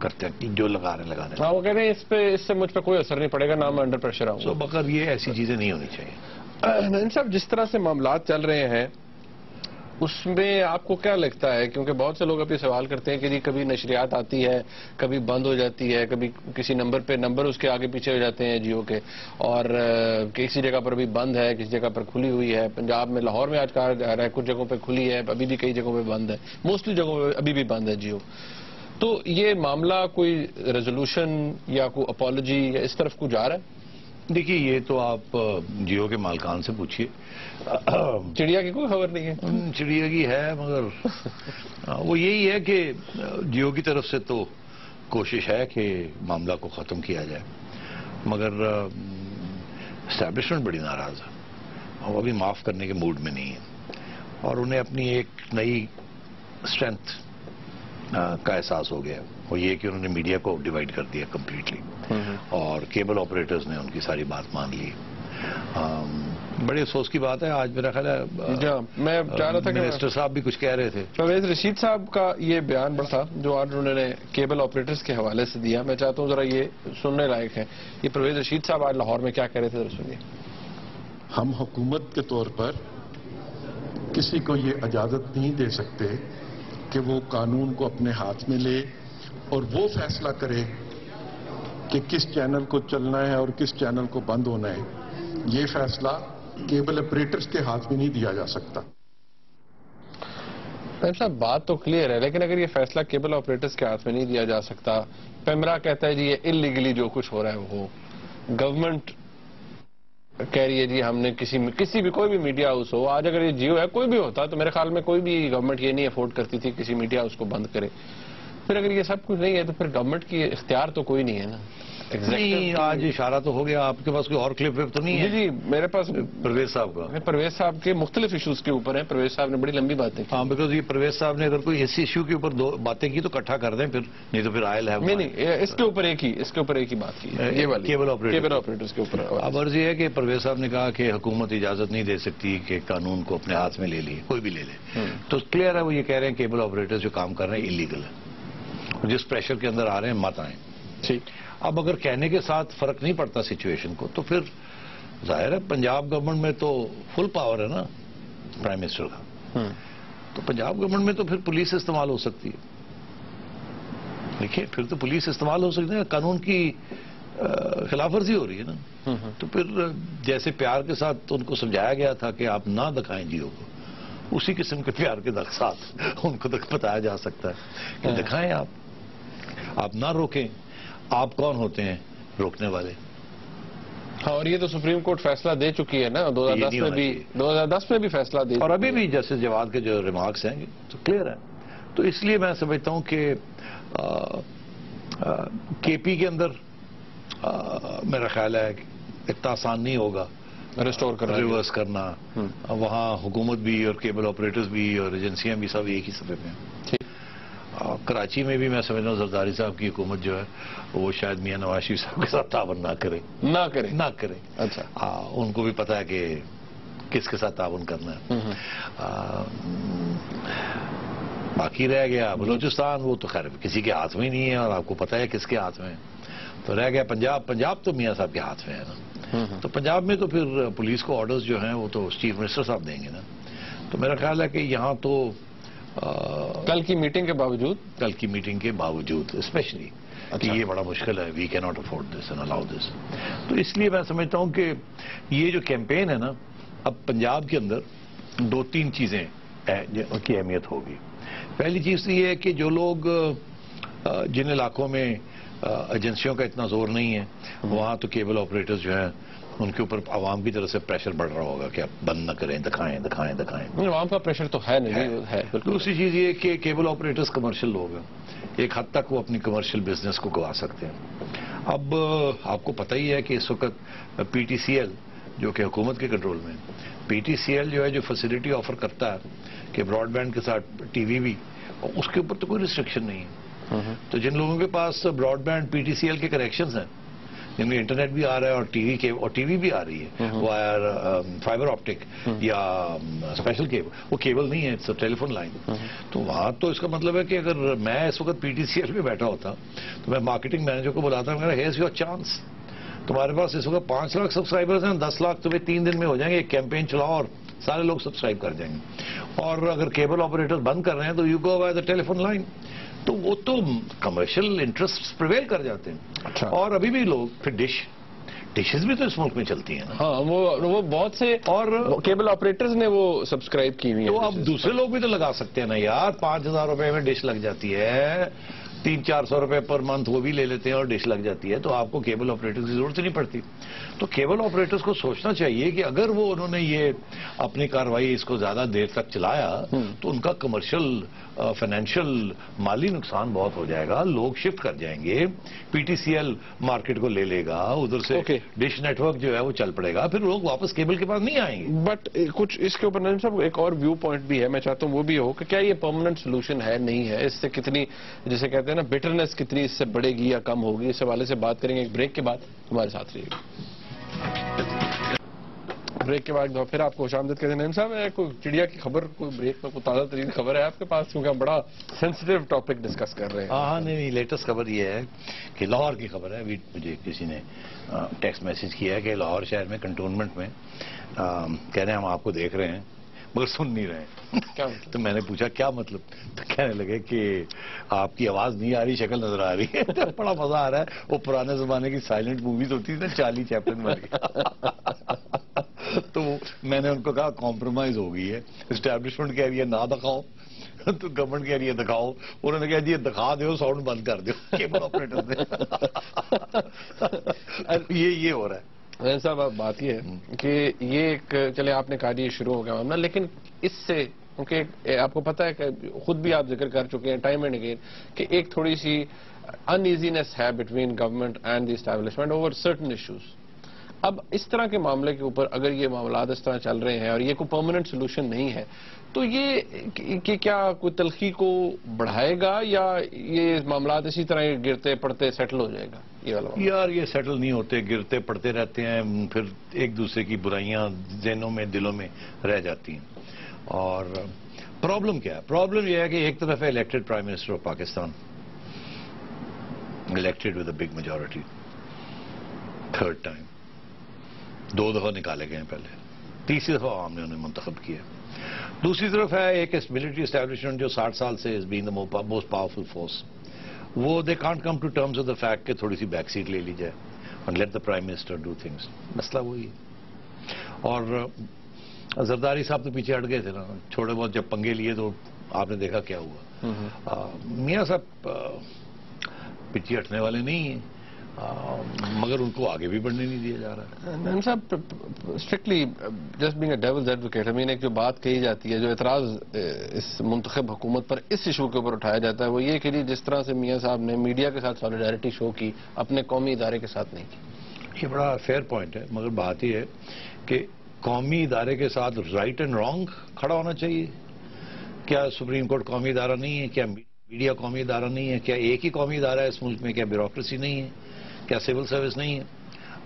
Speaker 2: کرتے ہیں جو لگا رہے ہیں لگانے.
Speaker 1: ہاں وہ کہہ رہے ہیں اس سے مجھ پہ کوئی اثر نہیں پڑے گا، نہ میں انڈر پریشر آؤں گا.
Speaker 2: مگر یہ ایسی چیزیں نہیں ہونی چاہیے.
Speaker 1: نعیم صاحب، جس طرح سے معاملات چل رہے ہیں اس میں آپ کو کیا لگتا ہے؟ کیونکہ بہت سے لوگ ابھی سوال کرتے ہیں کہ جی کبھی نشریات آتی ہے، کبھی بند ہو جاتی ہے، کبھی کسی نمبر پہ نمبر اس کے آگے پیچھے ہو جاتے ہیں جیو کے، اور کسی جگہ پر ابھی بند ہے، کسی جگہ پر کھلی ہوئی ہے. پنجاب میں، لاہور میں آج کہا جا رہا ہے کچھ جگہوں پہ کھلی ہے، ابھی بھی کئی جگہوں پہ بند ہے، موسٹلی جگہوں پہ ابھی بھی بند ہے جیو. تو یہ معاملہ کوئی ریزولوشن یا کوئی اپالوجی یا اس طرف کو جا رہا ہے؟
Speaker 2: دیکھیے یہ تو آپ جیو کے مالکان سے پوچھیے.
Speaker 1: چڑیا کی کوئی خبر نہیں ہے؟
Speaker 2: چڑیا کی ہے، مگر وہ یہی ہے کہ جیو کی طرف سے تو کوشش ہے کہ معاملہ کو ختم کیا جائے، مگر اسٹیبلشمنٹ بڑی ناراض ہے، وہ ابھی معاف کرنے کے موڈ میں نہیں ہے، اور انہیں اپنی ایک نئی اسٹرینتھ کا احساس ہو گیا. وہ یہ کہ انہوں نے میڈیا کو ڈیوائڈ کر دیا کمپلیٹلی، اور کیبل آپریٹرز نے ان کی ساری بات مان لی. بڑے افسوس کی بات ہے. آج میرا خیال ہے
Speaker 1: میں چاہ رہا تھا کہ
Speaker 2: منسٹر صاحب بھی کچھ کہہ رہے تھے.
Speaker 1: پرویز رشید صاحب کا یہ بیان بڑا تھا جو آج انہوں نے کیبل آپریٹرز کے حوالے سے دیا. میں چاہتا ہوں ذرا یہ سننے لائق ہے. یہ پرویز رشید صاحب آج لاہور میں کیا کہہ رہے تھے، ذرا سنیے.
Speaker 3: ہم حکومت کے طور پر کسی کو یہ اجازت نہیں دے سکتے کہ وہ قانون کو اپنے ہاتھ میں لے اور وہ فیصلہ کرے کہ کس چینل کو چلنا ہے اور کس چینل کو بند ہونا ہے. یہ فیصلہ کیبل آپریٹرز کے ہاتھ میں نہیں دیا جا سکتا.
Speaker 1: صاحب بات تو کلیئر ہے، لیکن اگر یہ فیصلہ کیبل آپریٹرز کے ہاتھ میں نہیں دیا جا سکتا، پیمرا کہتا ہے جی یہ انلیگلی جو کچھ ہو رہا ہے وہ گورنمنٹ کہہ رہی ہے جی ہم نے کسی بھی کوئی بھی میڈیا ہاؤس ہو، آج اگر یہ جیو ہے کوئی بھی ہوتا تو میرے خیال میں کوئی بھی گورنمنٹ یہ نہیں افورڈ کرتی تھی کسی میڈیا ہاؤس کو بند کرے. پھر اگر یہ سب کچھ نہیں ہے تو پھر گورنمنٹ کی اختیار تو کوئی نہیں ہے نا.
Speaker 2: نہیں، آج اشارہ تو ہو گیا. آپ کے پاس کوئی اور کلپ وپ تو نہیں ہے؟
Speaker 1: جی میرے پاس
Speaker 2: پرویز صاحب کا.
Speaker 1: پرویز صاحب کے مختلف ایشوز کے اوپر ہیں. پرویز صاحب نے بڑی لمبی باتیں کی.
Speaker 2: ہاں، بیکاز یہ پرویز صاحب نے اگر کوئی اسی ایشو کے اوپر دو باتیں کی تو اکٹھا کر دیں، پھر نہیں تو پھر آئل ہے.
Speaker 1: نہیں، اس کے اوپر ایک ہی بات کی، یہ والی
Speaker 2: کیبل
Speaker 1: آپریٹرز کے اوپر.
Speaker 2: اب عرض یہ ہے کہ پرویز صاحب نے کہا کہ حکومت اجازت نہیں دے سکتی کہ قانون کو اپنے ہاتھ میں لے لیے، کوئی بھی لے لے. تو کلیئر ہے وہ یہ کہہ رہے ہیں کیبل آپریٹرز جو کام کر رہے ہیں انلیگل ہے، جس پریشر کے اندر آ رہے ہیں مت آئیں.
Speaker 1: ٹھیک.
Speaker 2: اب اگر کہنے کے ساتھ فرق نہیں پڑتا سچویشن کو تو پھر ظاہر ہے پنجاب گورنمنٹ میں تو فل پاور ہے نا پرائم منسٹر کا. تو پنجاب گورنمنٹ میں تو پھر پولیس استعمال ہو سکتی ہے. دیکھیے پھر تو پولیس استعمال ہو سکتی ہے، قانون کی خلاف ورزی ہو رہی ہے نا. تو پھر جیسے پیار کے ساتھ ان کو سمجھایا گیا تھا کہ آپ نہ دکھائیں جیو کو، اسی قسم کے پیار کے ساتھ ان کو بتایا جا سکتا ہے کہ دکھائیں، آپ نہ روکیں. آپ کون ہوتے ہیں روکنے والے؟
Speaker 1: ہاں، اور یہ تو سپریم کورٹ فیصلہ دے چکی ہے نا 2010 میں بھی فیصلہ دے،
Speaker 2: اور ابھی بھی جسٹس جواد کے جو ریمارکس ہیں تو کلیئر ہیں. تو اس لیے میں سمجھتا ہوں کہ کے پی کے اندر میرا خیال ہے اتنا آسان نہیں ہوگا
Speaker 1: ریسٹور کرنا،
Speaker 2: ریورس کرنا. وہاں حکومت بھی اور کیبل آپریٹرز بھی اور ایجنسیاں بھی سب ایک ہی صفحے پہ ہیں. کراچی میں بھی میں سمجھ رہا ہوں زرداری صاحب کی حکومت جو ہے وہ شاید میاں نواز شریف صاحب کے ساتھ تعاون نہ کرے.
Speaker 1: اچھا،
Speaker 2: ان کو بھی پتا ہے کہ کس کے ساتھ تعاون کرنا ہے. باقی رہ گیا بلوچستان، وہ تو خیر کسی کے ہاتھ میں نہیں ہے اور آپ کو پتا ہے کس کے ہاتھ میں ہے. تو رہ گیا پنجاب تو میاں صاحب کے ہاتھ میں ہے نا. تو پنجاب میں تو پھر پولیس کو آرڈرز جو ہیں وہ تو چیف منسٹر صاحب دیں گے نا. تو میرا خیال ہے کہ یہاں تو
Speaker 1: کل کی میٹنگ
Speaker 2: کے باوجود اسپیشلی یہ بڑا مشکل ہے. We can not afford this and allow this. تو اس لیے میں سمجھتا ہوں کہ یہ جو کیمپین ہے نا اب پنجاب کے اندر 2-3 چیزیں کی اہمیت ہوگی. پہلی چیز تو یہ ہے کہ جو لوگ جن علاقوں میں ایجنسیوں کا اتنا زور نہیں ہے وہاں تو کیبل آپریٹرز جو ہیں ان کے اوپر عوام کی طرف سے پریشر بڑھ رہا ہوگا کہ آپ بند نہ کریں، دکھائیں.
Speaker 1: عوام کا پریشر تو ہے نہیں ہے.
Speaker 2: دوسری چیز یہ کہ کیبل آپریٹرز کمرشل لوگ ہیں، ایک حد تک وہ اپنی کمرشل بزنس کو گوا سکتے ہیں. اب آپ کو پتہ ہی ہے کہ اس وقت پی ٹی سی ایل جو کہ حکومت کے کنٹرول میں، پی ٹی سی ایل جو ہے جو فیسلٹی آفر کرتا ہے کہ براڈ بینڈ کے ساتھ ٹی وی بھی، اس کے اوپر تو کوئی ریسٹرکشن نہیں ہے. تو جن لوگوں کے پاس broadband P T C L کے کنیکشنز ہیں جن میں انٹرنیٹ بھی آ رہا ہے اور ٹی وی بھی آ رہی ہے وائر فائبر آپٹک یا اسپیشل کیبل، وہ کیبل نہیں ہے، اٹس ٹیلی فون لائن. تو وہاں تو اس کا مطلب ہے کہ اگر میں اس وقت پی ٹی سی ایل میں بیٹھا ہوتا تو میں مارکیٹنگ مینیجر کو بلاتا ہوں، ہیئرز یور چانس، تمہارے پاس اس وقت 5 لاکھ سبسکرائبرز ہیں، 10 لاکھ تمہیں 3 دن میں ہو جائیں گے، ایک کیمپین چلاؤ اور سارے لوگ سبسکرائب کر جائیں گے. اور اگر کیبل آپریٹر بند کر رہے ہیں تو you go by the telephone line. تو وہ تو کمرشل انٹرسٹ پریویل کر جاتے ہیں. اور ابھی بھی لوگ پھر ڈشز بھی تو اس ملک میں چلتی ہیں نا.
Speaker 1: ہاں وہ بہت سے اور کیبل آپریٹرز نے وہ سبسکرائب کی ہوئی ہیں.
Speaker 2: تو اب دوسرے لوگ بھی تو لگا سکتے ہیں نا یار. 5,000 روپے میں ڈش لگ جاتی ہے، 300-400 روپے پر منتھ وہ بھی لے لیتے ہیں اور ڈش لگ جاتی ہے. تو آپ کو کیبل آپریٹر کی ضرورت نہیں پڑتی. تو کیبل آپریٹرز کو سوچنا چاہیے کہ اگر انہوں نے یہ اپنی کارروائی اس کو زیادہ دیر تک چلایا تو ان کا کمرشل فائنینشیل مالی نقصان بہت ہو جائے گا. لوگ شفٹ کر جائیں گے، P T C L market کو لے لے گا، ادھر سے ڈش نیٹ ورک جو ہے وہ چل پڑے گا، پھر لوگ واپس کیبل کے پاس نہیں آئیں گے.
Speaker 1: بٹ کچھ اس کے اوپر نعیم صاحب ایک اور ویو پوائنٹ بھی ہے، میں چاہتا ہوں وہ بھی ہو کہ کیا یہ پرماننٹ سولوشن ہے نہیں ہے، اس سے کتنی جیسے کہتے ہیں نا بٹرنس کتنی اس سے بڑھے گی یا کم ہوگی، اس حوالے سے بات کریں گے ایک بریک کے بعد. ہمارے ساتھ رہیے گا. بریک کے بعد پھر آپ کو خوش آمدید کہتے ہیں. نعیم صاحب کوئی چڑیا کی خبر، کوئی بریک میں کوئی تازہ ترین خبر ہے آپ کے پاس؟ کیونکہ ہم بڑا سینسیٹیو ٹاپک ڈسکس کر رہے ہیں.
Speaker 2: ہاں نہیں، لیٹسٹ خبر یہ ہے کہ لاہور کی خبر ہے. ابھی مجھے کسی نے ٹیکسٹ میسج کیا ہے کہ لاہور شہر میں کنٹونمنٹ میں کہہ رہے ہیں ہم آپ کو دیکھ رہے ہیں مگر سن نہیں رہے ہیں. تو میں نے پوچھا کیا مطلب؟ تو کہنے لگے کہ آپ کی آواز نہیں آ رہی، شکل نظر آ رہی ہے. بڑا مزہ آ رہا ہے. وہ پرانے زمانے کی سائلنٹ موویز ہوتی تھی نا، چارلی چیپلن والی. تو میں نے ان کو کہا کمپرومائز ہو گئی ہے. اسٹیبلشمنٹ کہہ رہی ہے نہ دکھاؤ تو گورنمنٹ کہہ رہی ہے دکھاؤ. انہوں نے کہا جی دکھا دو، ساؤنڈ بند کر دو کیبل آپریٹر نے. یہ ہو رہا ہے.
Speaker 1: نعیم صاحب اب بات یہ ہے کہ یہ ایک چلے آپ نے کہا یہ شروع ہو گیا معاملہ، لیکن اس سے کیونکہ آپ کو پتہ ہے کہ خود بھی آپ ذکر کر چکے ہیں ٹائم اینڈ اگین کہ ایک تھوڑی سی ان ایزینس ہے between government and the establishment over certain issues. اب اس طرح کے معاملے کے اوپر اگر یہ معاملات اس طرح چل رہے ہیں اور یہ کوئی پرماننٹ سولوشن نہیں ہے تو یہ کہ کیا کوئی تلخی کو بڑھائے گا یا یہ معاملات اسی طرح گرتے پڑتے سیٹل ہو جائے گا؟ یہ والا
Speaker 2: یار یہ سیٹل نہیں ہوتے، گرتے پڑتے رہتے ہیں، پھر ایک دوسرے کی برائیاں ذہنوں میں دلوں میں رہ جاتی ہیں. اور پرابلم کیا ہے؟ پرابلم یہ ہے کہ ایک طرف ہے elected prime minister of Pakistan, elected with a big majority, 3rd time, 2 دفعہ نکالے گئے ہیں پہلے، 3ری دفعہ عوام نے انہیں منتخب کیا. دوسری طرف ہے ایک ملٹری اسٹیبلشمنٹ جو 60 سال سے is being the most powerful force. وہ they can't come to terms of the fact کہ تھوڑی سی بیک سیٹ لے لی جائے اور let the prime minister do things. مسئلہ وہی ہے. اور زرداری صاحب تو پیچھے ہٹ گئے تھے نا، چھوٹے بہت جب پنگے لیے تو آپ نے دیکھا کیا ہوا. میاں صاحب پیچھے ہٹنے والے نہیں ہیں، مگر ان کو آگے بھی بڑھنے نہیں دیا جا رہا ہے.
Speaker 1: نعیم صاحب strictly just being a devil's advocate, ایک جو بات کہی جاتی ہے، جو اعتراض اس منتخب حکومت پر اس ایشو کے اوپر اٹھایا جاتا ہے وہ یہ کہ جس طرح سے میاں صاحب نے میڈیا کے ساتھ سالیڈیرٹی شو کی اپنے قومی ادارے کے ساتھ نہیں کی.
Speaker 2: یہ بڑا فیئر پوائنٹ ہے، مگر بات یہ ہے کہ قومی ادارے کے ساتھ رائٹ اینڈ رانگ کھڑا ہونا چاہیے. کیا سپریم کورٹ قومی ادارہ نہیں ہے؟ کیا میڈیا قومی ادارہ نہیں ہے؟ کیا ایک ہی قومی ادارہ ہے اس ملک میں؟ کیا بیوروکریسی نہیں ہے؟ کیا سول سروس نہیں ہے؟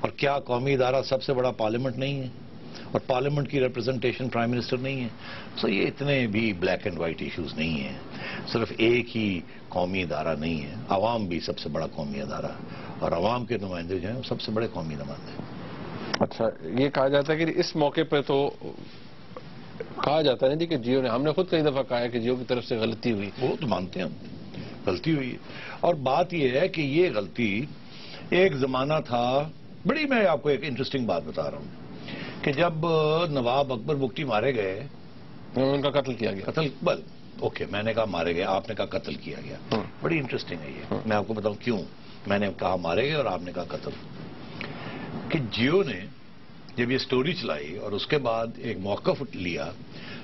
Speaker 2: اور کیا قومی ادارہ سب سے بڑا پارلیمنٹ نہیں ہے؟ اور پارلیمنٹ کی ریپرزنٹیشن پرائم منسٹر نہیں ہے؟ سو یہ اتنے بھی بلیک اینڈ وائٹ ایشوز نہیں ہیں. صرف ایک ہی قومی ادارہ نہیں ہے. عوام بھی سب سے بڑا قومی ادارہ ہے اور عوام کے نمائندے جو ہیں وہ سب سے بڑے قومی نمائندے ہیں.
Speaker 1: اچھا، یہ کہا جاتا ہے کہ اس موقع پہ تو کہا جاتا ہے کہ جیو نے، ہم نے خود کئی دفعہ کہا ہے کہ جیو کی طرف سے غلطی ہوئی.
Speaker 2: وہ تو مانتے ہیں ہم، غلطی ہوئی. اور بات یہ ہے کہ یہ غلطی ایک زمانہ تھا. بڑی میں آپ کو ایک انٹرسٹنگ بات بتا رہا ہوں کہ جب نواب اکبر بگٹی مارے گئے،
Speaker 1: ان کا قتل کیا گیا.
Speaker 2: قتل اوکے، میں نے کہا مارے گئے، آپ نے کہا قتل کیا گیا. بڑی انٹرسٹنگ ہے یہ. میں آپ کو بتاؤں کیوں میں نے کہا مارے گئے اور آپ نے کہا قتل. کہ جیو نے جب یہ سٹوری چلائی اور اس کے بعد ایک موقف لیا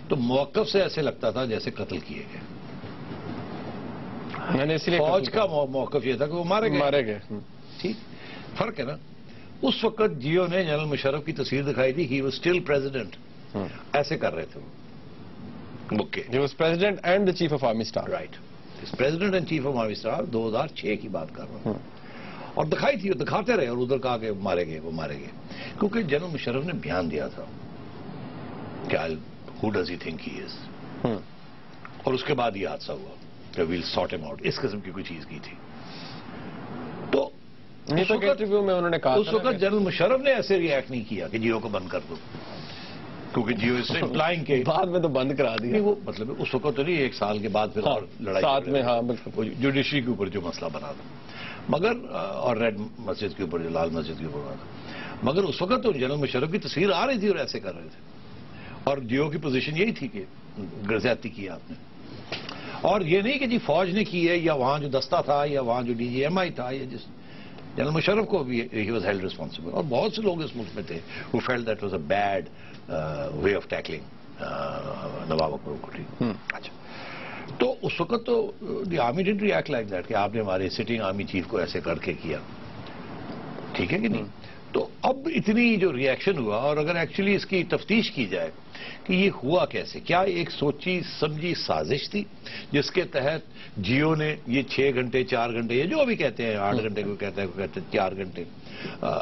Speaker 2: تو موقف سے ایسے لگتا تھا جیسے قتل کیے گئے.
Speaker 1: میں نے اس لیے
Speaker 2: فوج کا موقف یہ تھا کہ وہ مارے گئے. ٹھیک فرق ہے نا. اس وقت جیو نے جنرل مشرف کی تصویر دکھائی تھی، ہی واز اسٹل پریزیڈنٹ. ایسے کر رہے تھے وہ. Okay,
Speaker 1: he was president and chief of army staff.
Speaker 2: Right, president and chief of army staff. 2006 کی بات کر رہا ہوں. اور دکھائی تھی، دکھاتے رہے اور ادھر کہا کہ مارے گئے وہ مارے گئے، کیونکہ جنرل مشرف نے بیان دیا تھا کہ who does he think he is، اور اس کے بعد یہ حادثہ ہوا کہ we'll sort him out، اس قسم کی کوئی چیز کی تھی۔ تو
Speaker 1: انٹرویو میں انہوں نے کہا
Speaker 2: اس وقت جنرل مشرف نے ایسے ریئیکٹ نہیں کیا کہ جیو کو بند کر دو، کیونکہ جیو اس سے امپلائنگ کے
Speaker 1: بعد میں تو بند کرا دیا،
Speaker 2: وہ مطلب اس وقت تو نہیں، ایک سال کے بعد پھر اور لڑائی
Speaker 1: ساتھ میں، ہاں بالکل،
Speaker 2: جوڈیشری کے اوپر جو مسئلہ بنا تھا، مگر اور ریڈ مسجد کے اوپر جو لال مسجد کے اوپر بنا تھا، مگر اس وقت تو جنرل مشرف کی تصویر آ رہی تھی اور ایسے کر رہے تھے، اور جیو کی پوزیشن یہی تھی کہ زیادتی کی آپ نے، اور یہ نہیں کہ جی فوج نے کی ہے یا وہاں جو دستہ تھا یا وہاں جو ڈی جی ایم آئی تھا یا جس جنرل مشرف کو بھی ہی واز ہیلڈ ریسپانسبل، اور بہت سے لوگ اس ملک میں تھے who felt that was a bad way of tackling نواب اکبر کوٹھی۔ اچھا، تو اس وقت تو the army didn't react like that کہ آپ نے ہمارے سٹنگ آرمی چیف کو ایسے کر کے کیا، ٹھیک ہے کہ نہیں؟ تو اب اتنی جو ریئیکشن ہوا، اور اگر ایکچولی اس کی تفتیش کی جائے کہ یہ ہوا کیسے، کیا ایک سوچی سمجھی سازش تھی جس کے تحت جیو نے یہ 6 گھنٹے 4 گھنٹے یا جو بھی کہتے ہیں 8 گھنٹے کو کہتے ہیں 4 گھنٹے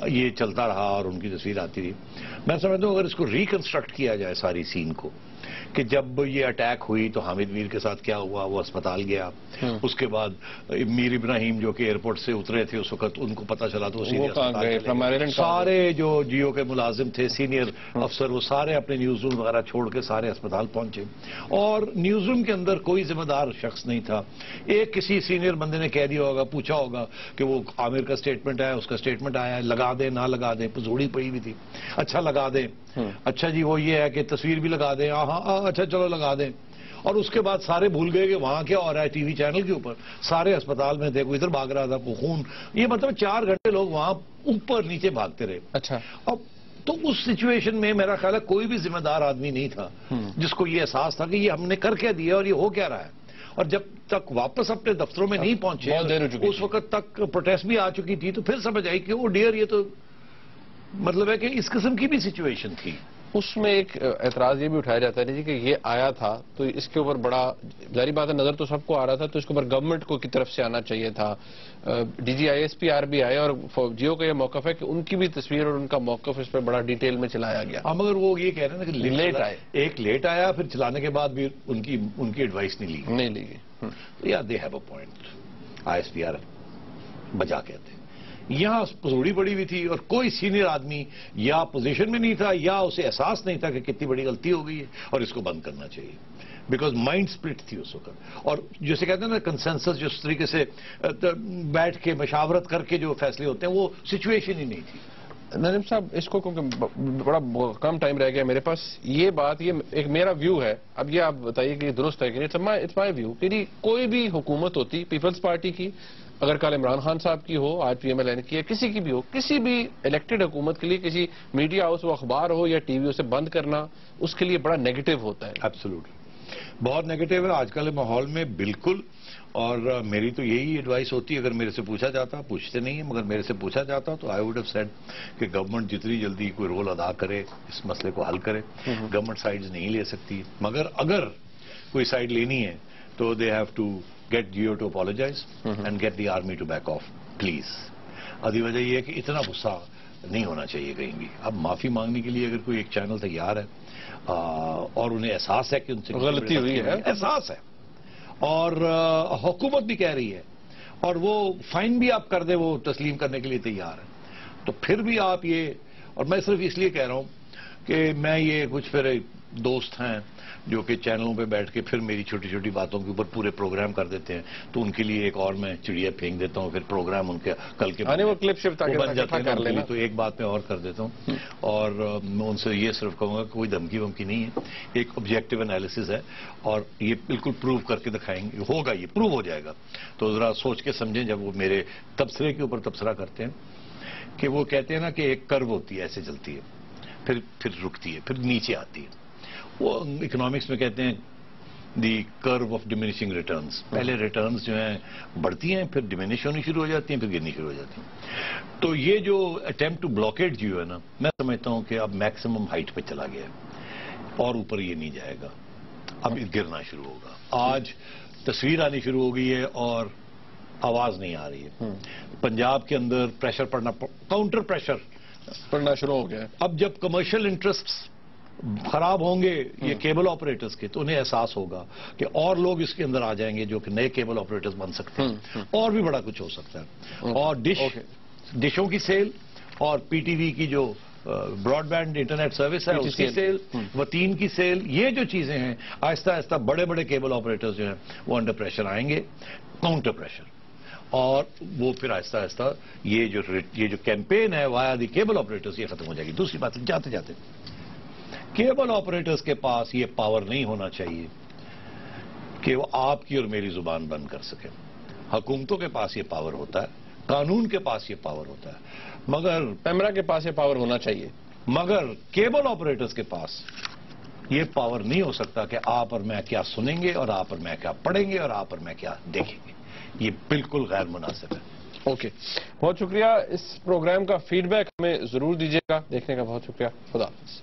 Speaker 2: یہ چلتا رہا اور ان کی تصویر آتی رہی۔ میں سمجھتا ہوں اگر اس کو ریکنسٹرکٹ کیا جائے ساری سین کو، کہ جب یہ اٹیک ہوئی تو حامد میر کے ساتھ کیا ہوا، وہ اسپتال گیا، اس کے بعد میر ابراہیم جو کہ ایئرپورٹ سے اترے تھے اس وقت ان کو پتہ چلا تو سارے جو جیو کے ملازم تھے سینئر افسر وہ سارے اپنے نیوز روم وغیرہ چھوڑ کے سارے اسپتال پہنچے، اور نیوز روم کے اندر کوئی ذمہ دار شخص نہیں تھا۔ ایک کسی سینئر بندے نے کہہ دیا ہوگا، پوچھا ہوگا کہ وہ عامر کا سٹیٹمنٹ ہے، اس کا سٹیٹمنٹ آیا ہے، لگا دیں نہ لگا دیں، پزوڑی پڑی ہوئی تھی، اچھا لگا دیں، اچھا جی وہ یہ ہے کہ تصویر بھی لگا دیں، ہاں اچھا چلو لگا دیں، اور اس کے بعد سارے بھول گئے کہ وہاں کیا ہو رہا ہے، ٹی وی چینل کے اوپر سارے اسپتال میں تھے، کوئی ادھر بھاگ رہا تھا، کوئی خون، یہ مطلب 4 گھنٹے لوگ وہاں اوپر نیچے بھاگتے رہے۔
Speaker 1: اچھا،
Speaker 2: اب تو اس سچویشن میں میرا خیال ہے کوئی بھی ذمہ دار آدمی نہیں تھا جس کو یہ احساس تھا کہ یہ ہم نے کر کے دیا اور یہ ہو کیا رہا ہے، اور جب تک واپس اپنے دفتروں میں نہیں پہنچے اس وقت تک پروٹیسٹ بھی آ چکی تھی، تو پھر سمجھ آئی کہ وہ ڈیئر یہ تو مطلب ہے کہ اس قسم کی بھی سچویشن تھی۔
Speaker 1: اس میں ایک اعتراض یہ بھی اٹھایا جاتا ہے جی کہ یہ آیا تھا تو اس کے اوپر بڑا ظاہری بات ہے، نظر تو سب کو آ رہا تھا، تو اس کے اوپر گورنمنٹ کو کی طرف سے آنا چاہیے تھا، D G I S P R بھی آئے، اور جیو کا یہ موقف ہے کہ ان کی بھی تصویر اور ان کا موقف اس پہ بڑا ڈیٹیل میں چلایا گیا۔
Speaker 2: ہاں مگر وہ یہ کہہ رہے ہیں کہ
Speaker 1: لیٹ آئے،
Speaker 2: ایک لیٹ آیا، پھر چلانے کے بعد بھی ان کی ایڈوائس نہیں لی
Speaker 1: گئی۔
Speaker 2: یا they have a point, I S P are بجا کہتے ہیں، یہاں پزوڑی پڑی ہوئی تھی اور کوئی سینئر آدمی یا پوزیشن میں نہیں تھا یا اسے احساس نہیں تھا کہ کتنی بڑی غلطی ہو گئی ہے اور اس کو بند کرنا چاہیے، بیکاز مائنڈ سپلٹ تھی اس وقت، اور جسے کہتے ہیں نا کنسنسس، جس طریقے سے بیٹھ کے مشاورت کر کے جو فیصلے ہوتے ہیں وہ سچویشن ہی نہیں تھی۔
Speaker 1: نجم صاحب اس کو کیونکہ بڑا کم ٹائم رہ گیا میرے پاس، یہ بات یہ ایک میرا ویو ہے، اب یہ آپ بتائیے کہ درست ہے کہ نہیں، اٹس مائی ویو کہ کوئی بھی حکومت ہوتی پیپلز پارٹی کی، اگر کل عمران خان صاحب کی ہو، آج پی ایم ایل این کی ہے، کسی کی بھی ہو، کسی بھی الیکٹڈ حکومت کے لیے کسی میڈیا ہاؤس، وہ اخبار ہو یا ٹی وی، اسے بند کرنا اس کے لیے بڑا نیگیٹو ہوتا ہے۔
Speaker 2: ایبسولوٹلی بہت نیگیٹو ہے آج کل ماحول میں، بالکل، اور میری تو یہی ایڈوائس ہوتی ہے، اگر میرے سے پوچھا جاتا، پوچھتے نہیں ہیں مگر میرے سے پوچھا جاتا تو آئی ووڈ ہیو سیڈ کہ گورنمنٹ جتنی جلدی کوئی رول ادا کرے، اس مسئلے کو حل کرے، گورنمنٹ سائیڈز نہیں لے سکتی، مگر اگر کوئی سائیڈ لینی ہے تو they have to get Geo to apologise and get the army to back off please. ادھی وجہ یہ ہے کہ اتنا غصہ نہیں ہونا چاہیے کہیں بھی۔ اب معافی مانگنے کے لیے اگر کوئی ایک چینل تیار ہے اور انہیں احساس ہے کہ ان سے
Speaker 1: غلطی ہوئی ہے،
Speaker 2: احساس ہے، اور حکومت بھی کہہ رہی ہے، اور وہ فائن بھی آپ کر دیں، وہ تسلیم کرنے کے لیے تیار ہے، تو پھر بھی آپ یہ، اور میں صرف اس لیے کہہ رہا ہوں کہ میں یہ کچھ پھر دوست ہیں جو کہ چینلوں پہ بیٹھ کے پھر میری چھوٹی چھوٹی باتوں کے اوپر پورے پروگرام کر دیتے ہیں، تو ان کے لیے ایک اور میں چڑیا پھینک دیتا ہوں، پھر پروگرام ان کے کل کے
Speaker 1: وہ کلپ شپ
Speaker 2: بن جاتے ہیں، تو ایک بات میں اور کر دیتا ہوں، اور میں ان سے یہ صرف کہوں گا کہ کوئی دھمکی ومکی نہیں ہے، ایک آبجیکٹو انالیسس ہے، اور یہ بالکل پروو کر کے دکھائیں گے، ہوگا یہ پروو ہو جائے گا، تو ذرا سوچ کے سمجھیں جب وہ میرے تبصرے کے اوپر تبصرہ کرتے ہیں، کہ وہ کہتے ہیں نا کہ ایک کرو ہوتی ہے ایسے چلتی ہے، پھر رکتی ہے، پھر نیچے آتی ہے، وہ اکنامکس میں کہتے ہیں دی کرو آف ڈیمینشنگ ریٹرنز، پہلے ریٹرنز جو ہیں بڑھتی ہیں، پھر ڈیمینش ہونی شروع ہو جاتی ہیں، پھر گرنی شروع ہو جاتی ہیں، تو یہ جو اٹیمپٹ ٹو بلاکیٹ جو ہے نا، میں سمجھتا ہوں کہ اب میکسیمم ہائٹ پہ چلا گیا ہے اور اوپر یہ نہیں جائے گا، اب گرنا شروع ہوگا۔ آج تصویر آنی شروع ہو گئی ہے اور آواز نہیں آ رہی ہے. پنجاب کے اندر پریشر پڑنا، کاؤنٹر پریشر
Speaker 1: پڑنا شروع ہو گیا ہے.
Speaker 2: اب جب کمرشل انٹرسٹ خراب ہوں گے یہ کیبل آپریٹرز کے، تو انہیں احساس ہوگا کہ اور لوگ اس کے اندر آ جائیں گے جو کہ نئے کیبل آپریٹرز بن سکتے ہیں، اور بھی بڑا کچھ ہو سکتا ہے. اور ڈشوں کی سیل اور پی ٹی وی کی جو براڈ بینڈ انٹرنیٹ سروس ہے اس کی سیل، وطین کی سیل، یہ جو چیزیں ہیں آہستہ آہستہ بڑے بڑے کیبل آپریٹرز جو ہیں وہ انڈر پریشر آئیں گے، کاؤنٹر پریشر. اور وہ پھر آہستہ آہستہ یہ جو کیمپین ہے وایا دی کیبل آپریٹرز یہ ختم ہو جائے گی. دوسری بات جاتے جاتے کیبل آپریٹرز کے پاس یہ پاور نہیں ہونا چاہیے کہ وہ آپ کی اور میری زبان بند کر سکے. حکومتوں کے پاس یہ پاور ہوتا ہے، قانون کے پاس یہ پاور ہوتا ہے، مگر
Speaker 1: پیمرا کے پاس یہ پاور ہونا چاہیے.
Speaker 2: مگر کیبل آپریٹرز کے پاس یہ پاور نہیں ہو سکتا کہ آپ اور میں کیا سنیں گے اور آپ اور میں کیا پڑھیں گے اور آپ اور میں کیا دیکھیں گے. یہ بالکل غیر مناسب ہے.
Speaker 1: اوکے، بہت شکریہ. اس پروگرام کا فیڈ بیک ہمیں ضرور دیجیے گا. دیکھنے کا بہت شکریہ. خدا حافظ.